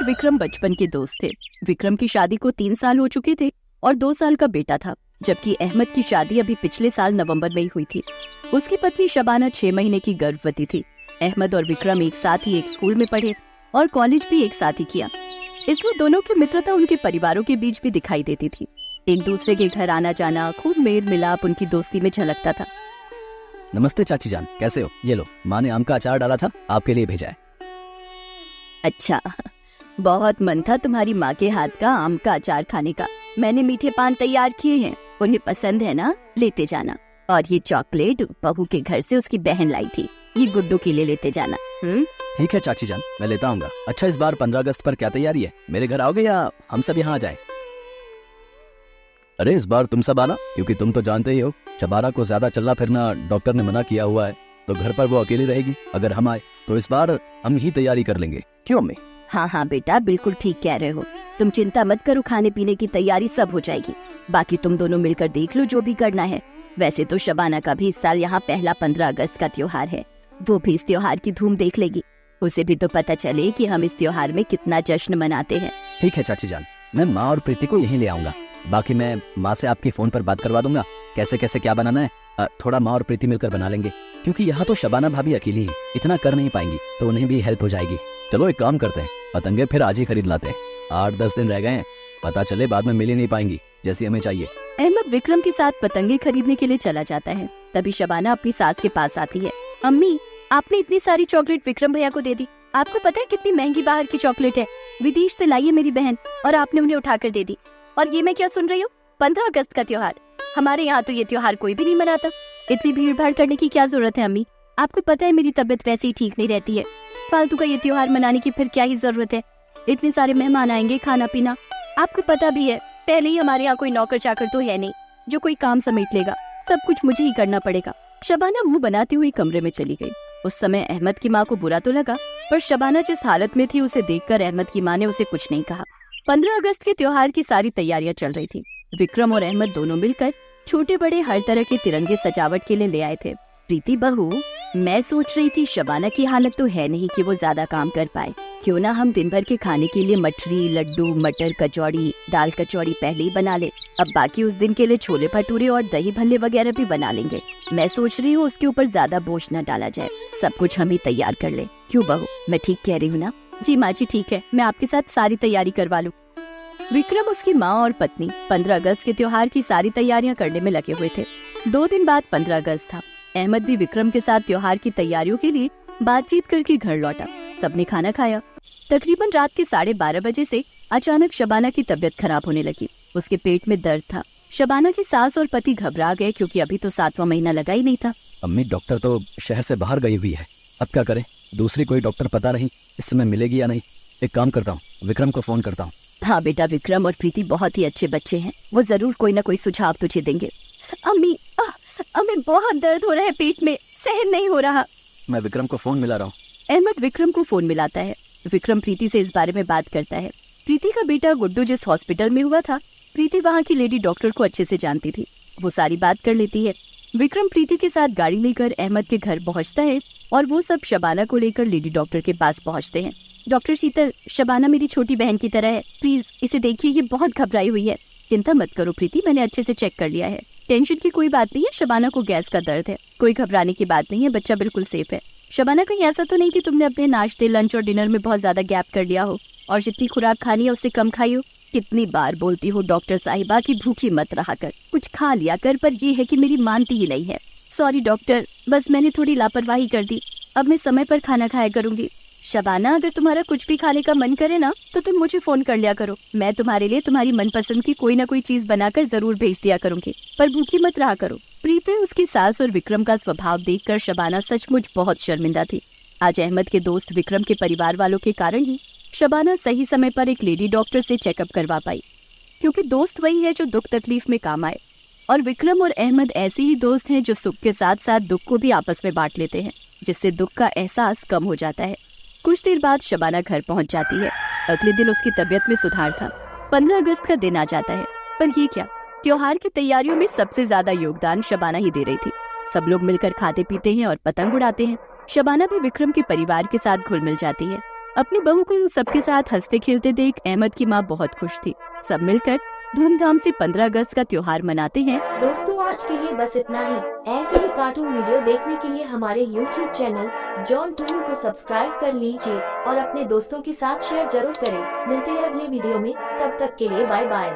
विक्रम बचपन के दोस्त थे। विक्रम की शादी को 3 साल हो चुके थे और 2 साल का बेटा था, जबकि अहमद की शादी अभी पिछले साल नवंबर में ही हुई थी। उसकी पत्नी शबाना 6 महीने की गर्भवती थी। अहमद और विक्रम एक साथ ही एक स्कूल में पढ़े और कॉलेज भी एक साथ ही किया, इसलिए दोनों की मित्रता उनके परिवारों के बीच भी दिखाई देती थी। एक दूसरे के घर आना जाना, खूब मेल मिलाप उनकी दोस्ती में झलकता था। नमस्ते चाची जान, कैसे हो? ये लो, माँ ने आम का अचार डाला था, आपके लिए भेजा है। अच्छा, बहुत मन था तुम्हारी माँ के हाथ का आम का अचार खाने का। मैंने मीठे पान तैयार किए हैं, उन्हें पसंद है ना? लेते जाना। और ये चॉकलेट बहू के घर से उसकी बहन लाई थी, ये गुड्डू के लिए लेते जाना। ठीक है चाची जान, मैं लेता आऊंगा। अच्छा, इस बार 15 अगस्त पर क्या तैयारी है? मेरे घर आओगे या हम सब यहाँ आ जाएं? अरे इस बार तुम सब आना, क्योंकि तुम तो जानते ही हो शबाना को ज्यादा चलना फिरना डॉक्टर ने मना किया हुआ है, तो घर पर वो अकेली रहेगी। अगर हम आए तो इस बार हम ही तैयारी कर लेंगे, क्यों अम्मी? हाँ हाँ बेटा, बिल्कुल ठीक कह रहे हो। तुम चिंता मत करो, खाने पीने की तैयारी सब हो जाएगी। बाकी तुम दोनों मिलकर देख लो जो भी करना है। वैसे तो शबाना का भी इस साल यहाँ पहला 15 अगस्त का त्योहार है, वो भी इस त्योहार की धूम देख लेगी। उसे भी तो पता चले कि हम इस त्योहार में कितना जश्न मनाते हैं। ठीक है चाची जान, मैं माँ और प्रीति को यहीं ले आऊंगा। बाकी मैं माँ से आपकी फोन पर बात करवा दूंगा, कैसे कैसे क्या बनाना है। थोड़ा माँ और प्रीति मिलकर बना लेंगे, क्योंकि यहाँ तो शबाना भाभी अकेली है, इतना कर नहीं पाएंगी, तो उन्हें भी हेल्प हो जाएगी। चलो एक काम करते हैं, पतंगे फिर आज ही खरीद लाते हैं। 8-10 दिन रह गए हैं, पता चले बाद में मिल ही नहीं पाएंगी जैसी हमें चाहिए। अहमद विक्रम के साथ पतंगे खरीदने के लिए चला जाता है। तभी शबाना अपनी सास के पास आती है। अम्मी, आपने इतनी सारी चॉकलेट विक्रम भैया को दे दी। आपको पता है कितनी महंगी बाहर की चॉकलेट है? विदेश से लाई है मेरी बहन, और आपने उन्हें उठाकर दे दी। और ये मैं क्या सुन रही हूँ? 15 अगस्त का त्योहार? हमारे यहाँ तो ये त्योहार कोई भी नहीं मनाता। इतनी भीड़ भाड़ करने की क्या जरूरत है अम्मी? आपको पता है मेरी तबीयत वैसे ही ठीक नहीं रहती है, फालतू का ये त्योहार मनाने की फिर क्या ही जरूरत है? इतने सारे मेहमान आएंगे, खाना पीना आपको पता भी है। पहले ही हमारे यहाँ कोई नौकर चाकर तो है नहीं जो कोई काम समेट लेगा, सब कुछ मुझे ही करना पड़ेगा। शबाना मुंह बनाती हुई कमरे में चली गई। उस समय अहमद की माँ को बुरा तो लगा, पर शबाना जिस हालत में थी उसे देखकर अहमद की माँ ने उसे कुछ नहीं कहा। 15 अगस्त के त्योहार की सारी तैयारियां चल रही थी। विक्रम और अहमद दोनों मिलकर छोटे बड़े हर तरह के तिरंगे सजावट के लिए ले आए थे। प्रीति बहू, मैं सोच रही थी शबाना की हालत तो है नहीं कि वो ज्यादा काम कर पाए, क्यों ना हम दिन भर के खाने के लिए मठरी, लड्डू, मटर, कचौड़ी, दाल कचौड़ी पहले ही बना ले। अब बाकी उस दिन के लिए छोले भटूरे और दही भल्ले वगैरह भी बना लेंगे। मैं सोच रही हूँ उसके ऊपर ज्यादा बोझ न डाला जाए, सब कुछ हम ही तैयार कर ले। क्यों बहू, मैं ठीक कह रही हूँ ना? जी माँ जी, ठीक है, मैं आपके साथ सारी तैयारी करवा लूँ। विक्रम, उसकी माँ और पत्नी 15 अगस्त के त्योहार की सारी तैयारियां करने में लगे हुए थे। 2 दिन बाद 15 अगस्त था। अहमद भी विक्रम के साथ त्योहार की तैयारियों के लिए बातचीत करके घर लौटा। सबने खाना खाया। तकरीबन रात के 12:30 बजे से अचानक शबाना की तबीयत खराब होने लगी। उसके पेट में दर्द था। शबाना की सास और पति घबरा गए, क्योंकि अभी तो 7वां महीना लगा ही नहीं था। अम्मी, डॉक्टर तो शहर से बाहर गई हुई है, अब क्या करें? दूसरी कोई डॉक्टर पता नहीं इस समय मिलेगी या नहीं। एक काम करता हूँ, विक्रम को फोन करता हूँ। हाँ बेटा, विक्रम और प्रीति बहुत ही अच्छे बच्चे हैं, वो जरूर कोई ना कोई सुझाव तुझे देंगे। अम्मी, अम्मी बहुत दर्द हो रहा है पेट में, सहन नहीं हो रहा। मैं विक्रम को फोन मिला रहा हूँ। अहमद विक्रम को फोन मिलाता है। विक्रम प्रीति से इस बारे में बात करता है। प्रीति का बेटा गुड्डू जिस हॉस्पिटल में हुआ था, प्रीति वहाँ की लेडी डॉक्टर को अच्छे से जानती थी, वो सारी बात कर लेती है। विक्रम प्रीति के साथ गाड़ी लेकर अहमद के घर पहुँचता है और वो सब शबाना को लेकर लेडी डॉक्टर के पास पहुँचते हैं। डॉक्टर शीतल, शबाना मेरी छोटी बहन की तरह है, प्लीज इसे देखिए, ये बहुत घबराई हुई है। चिंता मत करो प्रीति, मैंने अच्छे से चेक कर लिया है, टेंशन की कोई बात नहीं है। शबाना को गैस का दर्द है, कोई घबराने की बात नहीं है, बच्चा बिल्कुल सेफ है। शबाना, कहीं ऐसा तो नहीं कि तुमने अपने नाश्ते, लंच और डिनर में बहुत ज्यादा गैप कर लिया हो और जितनी खुराक खानी है उससे कम खाई हो? कितनी बार बोलती हो डॉक्टर साहिबा की भूखी मत रहा कर, कुछ खा लिया कर, पर ये है कि मेरी मानती ही नहीं है। सॉरी डॉक्टर, बस मैंने थोड़ी लापरवाही कर दी, अब मैं समय पर खाना खाया करूंगी। शबाना, अगर तुम्हारा कुछ भी खाने का मन करे ना तो तुम मुझे फोन कर लिया करो, मैं तुम्हारे लिए तुम्हारी मनपसंद की कोई ना कोई चीज बनाकर जरूर भेज दिया करूंगी, पर भूखी मत रहा करो। प्रीति, उसकी सास और विक्रम का स्वभाव देखकर शबाना सचमुच बहुत शर्मिंदा थी। आज अहमद के दोस्त विक्रम के परिवार वालों के कारण ही शबाना सही समय पर एक लेडी डॉक्टर से चेकअप करवा पाई, क्योंकि दोस्त वही है जो दुख तकलीफ में काम आए, और विक्रम और अहमद ऐसे ही दोस्त हैं जो सुख के साथ साथ दुख को भी आपस में बांट लेते हैं, जिससे दुख का एहसास कम हो जाता है। कुछ देर बाद शबाना घर पहुंच जाती है। अगले दिन उसकी तबीयत में सुधार था। 15 अगस्त का दिन आ जाता है, पर ये क्या, त्योहार की तैयारियों में सबसे ज्यादा योगदान शबाना ही दे रही थी। सब लोग मिलकर खाते पीते हैं और पतंग उड़ाते हैं। शबाना भी विक्रम के परिवार के साथ घुल मिल जाती है। अपनी बहू को सबके साथ हंसते खेलते देख अहमद की माँ बहुत खुश थी। सब मिलकर धूमधाम से 15 अगस्त का त्योहार मनाते हैं। दोस्तों आज के लिए बस इतना ही। ऐसे ही कार्टून वीडियो देखने के लिए हमारे YouTube चैनल जॉन टून को सब्सक्राइब कर लीजिए और अपने दोस्तों के साथ शेयर जरूर करें। मिलते हैं अगले वीडियो में, तब तक के लिए बाय बाय।